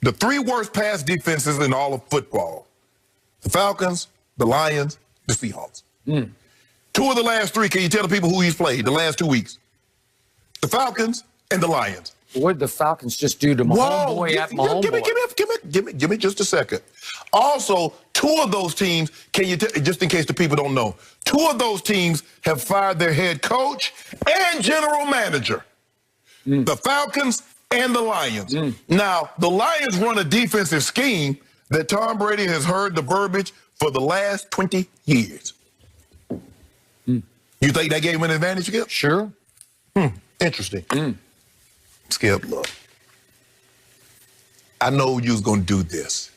The 3 worst pass defenses in all of football. The Falcons, the Lions, the Seahawks. 2 of the last 3, can you tell the people who he's played the last 2 weeks? The Falcons and the Lions. What did the Falcons just do to my homeboy at my homeboy? Give me just a second. Also, 2 of those teams, just in case the people don't know, 2 of those teams have fired their head coach and general manager. The Falcons and the Lions. Now, the Lions run a defensive scheme that Tom Brady has heard the verbiage for the last 20 years. You think that gave him an advantage, Skip? Sure. Interesting. Skip, look. I know you was going to do this.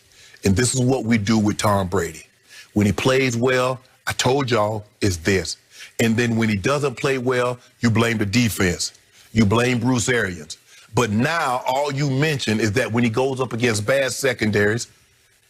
And this is what we do with Tom Brady. When he plays well, I told y'all, it's this. And then when he doesn't play well, you blame the defense. You blame Bruce Arians. But now all you mention is that when he goes up against bad secondaries,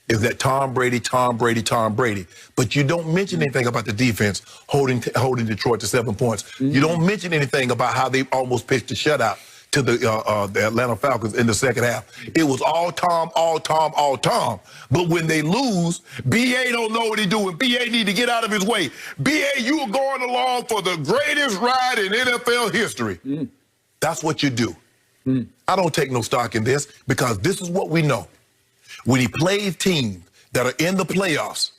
is that Tom Brady, Tom Brady, Tom Brady. But you don't mention anything about the defense holding Detroit to 7 points. You don't mention anything about how they almost pitched a shutout to the Atlanta Falcons in the second half. It was all Tom, all Tom, all Tom. But when they lose, B.A. don't know what he's doing. B.A. need to get out of his way. B.A., you are going along for the greatest ride in NFL history. That's what you do. I don't take no stock in this because this is what we know. When he plays teams that are in the playoffs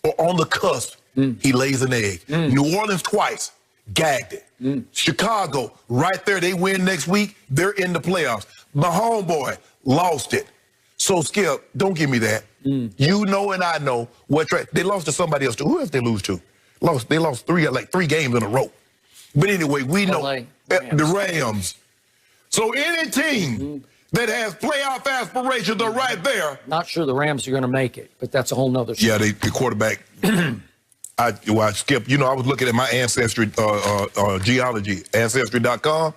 or on the cusp, he lays an egg. New Orleans twice, gagged it. Chicago, right there, they win next week, they're in the playoffs. My homeboy lost it. So, Skip, don't give me that. You know and I know what they lost to somebody else too. Who else they lose to? They lost 3 games in a row. But anyway, we know the Rams. So any team that has playoff aspirations are right there. Not sure the Rams are going to make it, but that's a whole nother story. Yeah, the quarterback. I Skip, I was looking at my ancestry genealogy, Ancestry.com,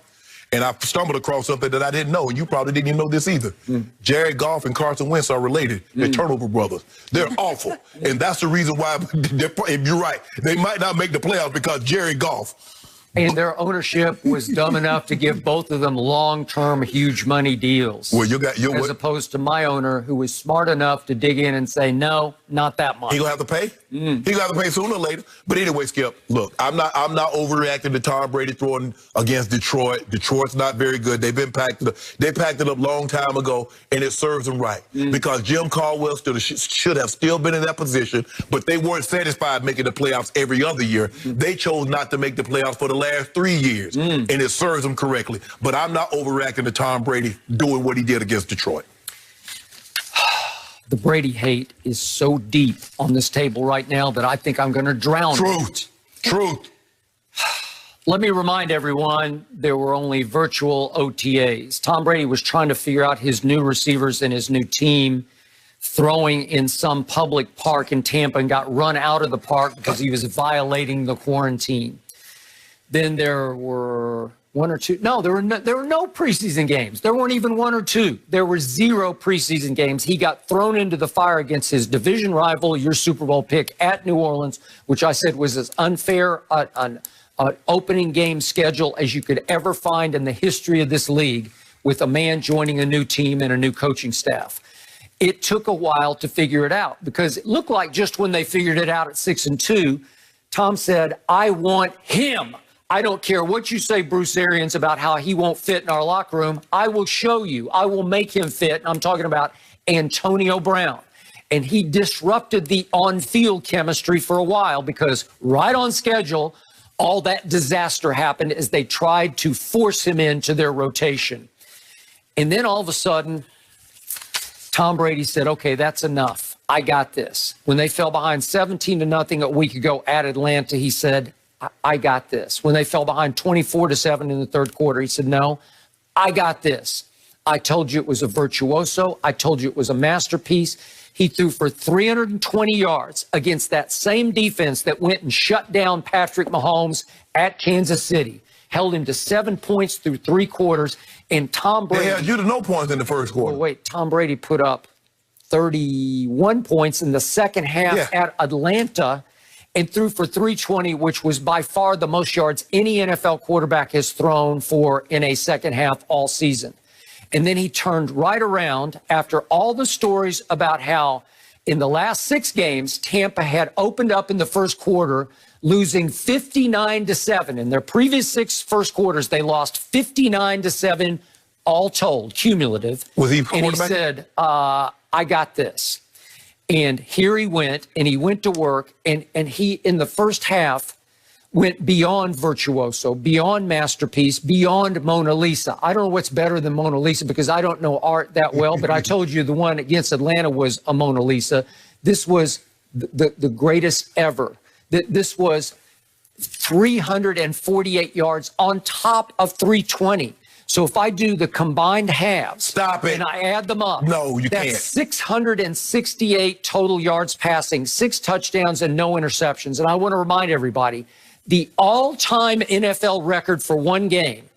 and I stumbled across something that I didn't know, and you probably didn't even know this either. Jared Goff and Carson Wentz are related. They're turnover brothers. They're awful, and that's the reason why, if you're right, they might not make the playoffs because Jared Goff. And their ownership was dumb enough to give both of them long-term, huge money deals. Well, as opposed to my owner, who was smart enough to dig in and say, no, not that much. He gonna have to pay. He gonna have to pay sooner or later. But anyway, Skip, look, I'm not overreacting to Tom Brady throwing against Detroit. Detroit's not very good. They packed it up long time ago, and it serves them right because Jim Caldwell should have still been in that position, but they weren't satisfied making the playoffs every other year. They chose not to make the playoffs for the last 3 years, and it serves them correctly. But I'm not overreacting to Tom Brady doing what he did against Detroit. The Brady hate is so deep on this table right now that I think I'm going to drown it. Truth. Let me remind everyone, there were only virtual OTAs. Tom Brady was trying to figure out his new receivers and his new team, throwing in some public park in Tampa and got run out of the park because he was violating the quarantine. Then there were one or two. No, there were no preseason games. There weren't even 1 or 2. There were 0 preseason games. He got thrown into the fire against his division rival, your Super Bowl pick at New Orleans, which I said was as unfair an opening game schedule as you could ever find in the history of this league, with a man joining a new team and a new coaching staff. It took a while to figure it out because it looked like just when they figured it out at 6-2, Tom said, I want him. I don't care what you say, Bruce Arians, about how he won't fit in our locker room. I will show you. I will make him fit. I'm talking about Antonio Brown. And he disrupted the on-field chemistry for a while because right on schedule, all that disaster happened as they tried to force him into their rotation. And then all of a sudden, Tom Brady said, okay, that's enough. I got this. When they fell behind 17-0 a week ago at Atlanta, he said, I got this. When they fell behind 24-7 in the third quarter, he said, no, I got this. I told you it was a virtuoso. I told you it was a masterpiece. He threw for 320 yards against that same defense that went and shut down Patrick Mahomes at Kansas City, held him to 7 points through 3 quarters, and Tom Brady... They had you to no points in the first quarter. Well, wait, Tom Brady put up 31 points in the second half at Atlanta and threw for 320, which was by far the most yards any NFL quarterback has thrown for in a second half all season. And then he turned right around after all the stories about how in the last 6 games, Tampa had opened up in the first quarter, losing 59-7. In their previous 6 first quarters, they lost 59-7, all told, cumulative. Was he and he said, I got this. And here he went to work, and he, in the first half, went beyond virtuoso, beyond masterpiece, beyond Mona Lisa. I don't know what's better than Mona Lisa because I don't know art that well, but I told you the one against Atlanta was a Mona Lisa. This was the greatest ever. This was 348 yards on top of 320. So if I do the combined halves, stop it, and I add them up, no, you that's can't. 668 total yards passing, 6 touchdowns and no interceptions. And I want to remind everybody, the all-time NFL record for one game,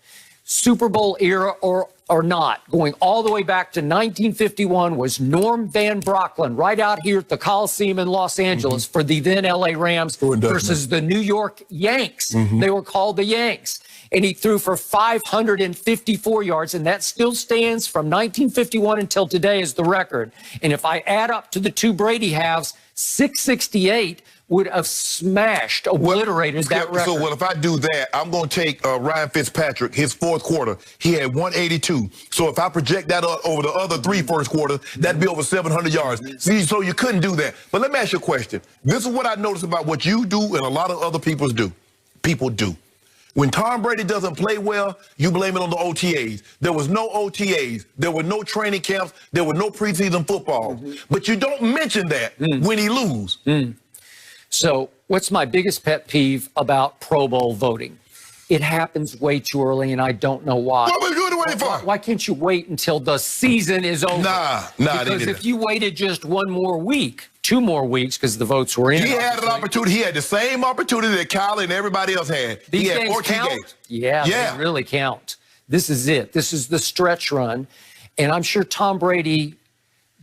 Super Bowl era or not, going all the way back to 1951, was Norm Van Brocklin, right out here at the Coliseum in Los Angeles for the then LA Rams versus the New York Yanks. They were called the Yanks. And he threw for 554 yards, and that still stands from 1951 until today as the record. And if I add up to the 2 Brady halves, 668 would have smashed, obliterated that record. So, if I do that, I'm going to take Ryan Fitzpatrick, his fourth quarter. He had 182. So if I project that over the other 3 first quarters, that'd be over 700 yards. See, so you couldn't do that. But let me ask you a question. This is what I notice about what you do and a lot of other people do. When Tom Brady doesn't play well, you blame it on the OTAs. There was no OTAs. There were no training camps. There were no preseason football. But you don't mention that when he loses. So what's my biggest pet peeve about Pro Bowl voting? It happens way too early, and I don't know why. What are you waiting for? Why can't you wait until the season is over? Nah. Because if you waited just 1 more week, 2 more weeks, because the votes were in. He had an opportunity. He had the same opportunity that Kyle and everybody else had. These he had games 14 count? games. Yeah, they really count. This is it. This is the stretch run. And I'm sure Tom Brady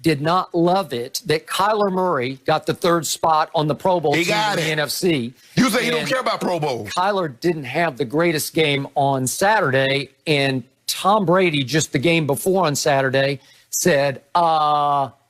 did not love it that Kyler Murray got the 3rd spot on the Pro Bowl team in the NFC. You say he don't care about Pro Bowl. Kyler didn't have the greatest game on Saturday, and Tom Brady, just the game before on Saturday, said,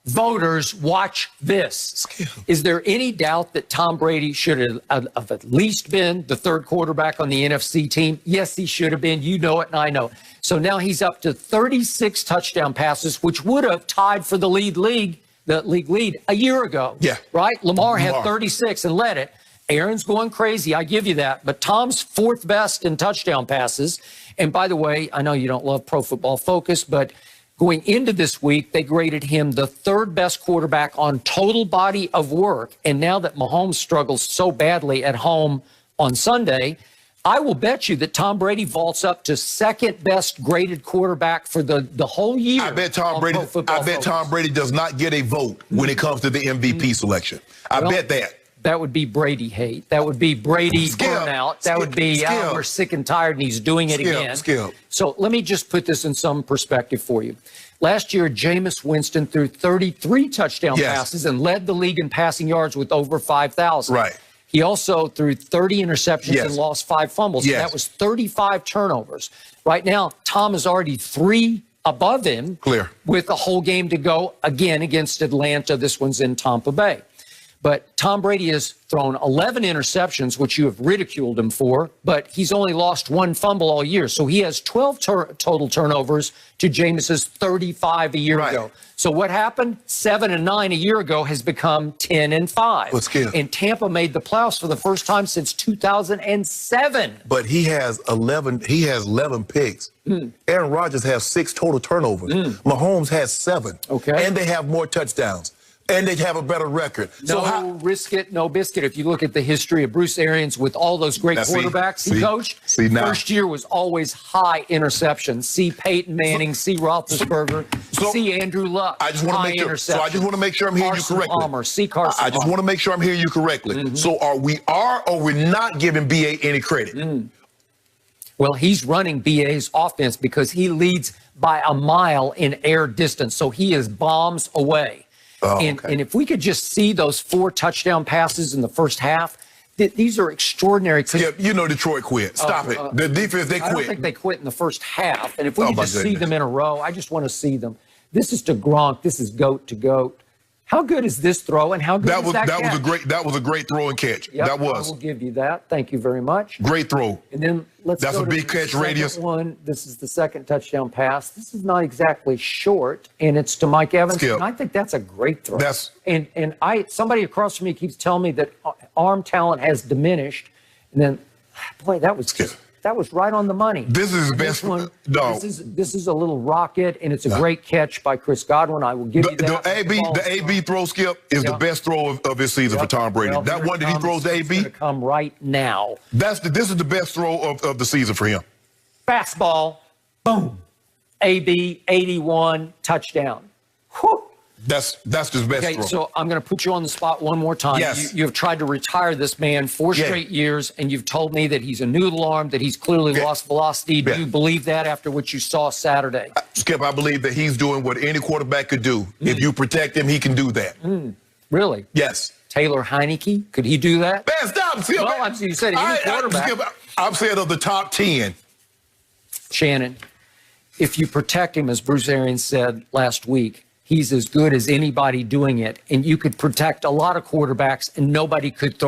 voters, watch this. Is there any doubt that Tom Brady should have at least been the 3rd quarterback on the NFC team? Yes, he should have been. You know it, and I know. So now he's up to 36 touchdown passes, which would have tied for the league lead a year ago. Yeah. Right? Lamar had 36 and led it. Aaron's going crazy. I give you that. But Tom's 4th best in touchdown passes. And by the way, I know you don't love Pro Football Focus, but going into this week, they graded him the 3rd best quarterback on total body of work. And now that Mahomes struggles so badly at home on Sunday, I will bet you that Tom Brady vaults up to 2nd best graded quarterback for the whole year. I bet Tom Brady does not get a vote when it comes to the MVP selection. I bet that. That would be Brady hate. That would be Brady burnout. That would be, we're sick and tired and he's doing it again. So let me just put this in some perspective for you. Last year, Jameis Winston threw 33 touchdown passes and led the league in passing yards with over 5,000. Right. He also threw 30 interceptions and lost 5 fumbles. So that was 35 turnovers. Right now, Tom is already 3 above him. Clear. With a whole game to go again against Atlanta. This one's in Tampa Bay. But Tom Brady has thrown 11 interceptions, which you have ridiculed him for, but he's only lost 1 fumble all year. So he has 12 total turnovers to Jameis's 35 a year ago. So what happened? 7 and 9 a year ago has become 10 and 5. And Tampa made the playoffs for the first time since 2007. But he has 11 picks. Aaron Rodgers has 6 total turnovers. Mahomes has 7. And they have more touchdowns. And they have a better record. No risk it, no biscuit. If you look at the history of Bruce Arians with all those great quarterbacks he coached, first year was always high interceptions. See Peyton Manning, see Roethlisberger, see Andrew Luck. I just want to make sure I'm hearing you correctly. Palmer, see Carson I just want to make sure I'm hearing you correctly. So are we not giving BA any credit? Well, he's running BA's offense because he leads by a mile in air distance. So he is bombs away. And if we could just see those 4 touchdown passes in the first half, these are extraordinary. Yeah, you know Detroit quit. Stop it. The defense, they quit. I don't think they quit in the first half. And if we Oh, could my just see goodness. them in a row, I just want to see them. This is to Gronk. This is goat to goat. How good is this throw, and how good is that catch? That was a great throw and catch. Yep, That was. I will give you that. Thank you very much. Great throw. And then let's That's go a to big the catch second radius. one. This is the second touchdown pass. This is not exactly short, and it's to Mike Evans. Skip. And I think that's a great throw. That's- and somebody across from me keeps telling me that arm talent has diminished, and then boy, that was Skip. that was right on the money. This is his best one. no. This is a little rocket, and it's a great catch by Chris Godwin. I will give you that. The AB throw, Skip, is the best throw of his season for Tom Brady. Well, that one that he throws to It's AB, gonna come right now. this is the best throw of the season for him. Fastball, boom. AB 81 touchdown. Whew. That's his best Okay, throw. so I'm going to put you on the spot one more time. Yes. You have tried to retire this man 4 straight years, and you've told me that he's a noodle arm, that he's clearly lost velocity. Do you believe that after what you saw Saturday? Skip, I believe that he's doing what any quarterback could do. If you protect him, he can do that. Really? Yes. Taylor Heineke, could he do that? Man, stop, Skip. Well, you said any quarterback. Skip, I've said of the top 10. Shannon, if you protect him, as Bruce Arians said last week, he's as good as anybody doing it. And you could protect a lot of quarterbacks, and nobody could throw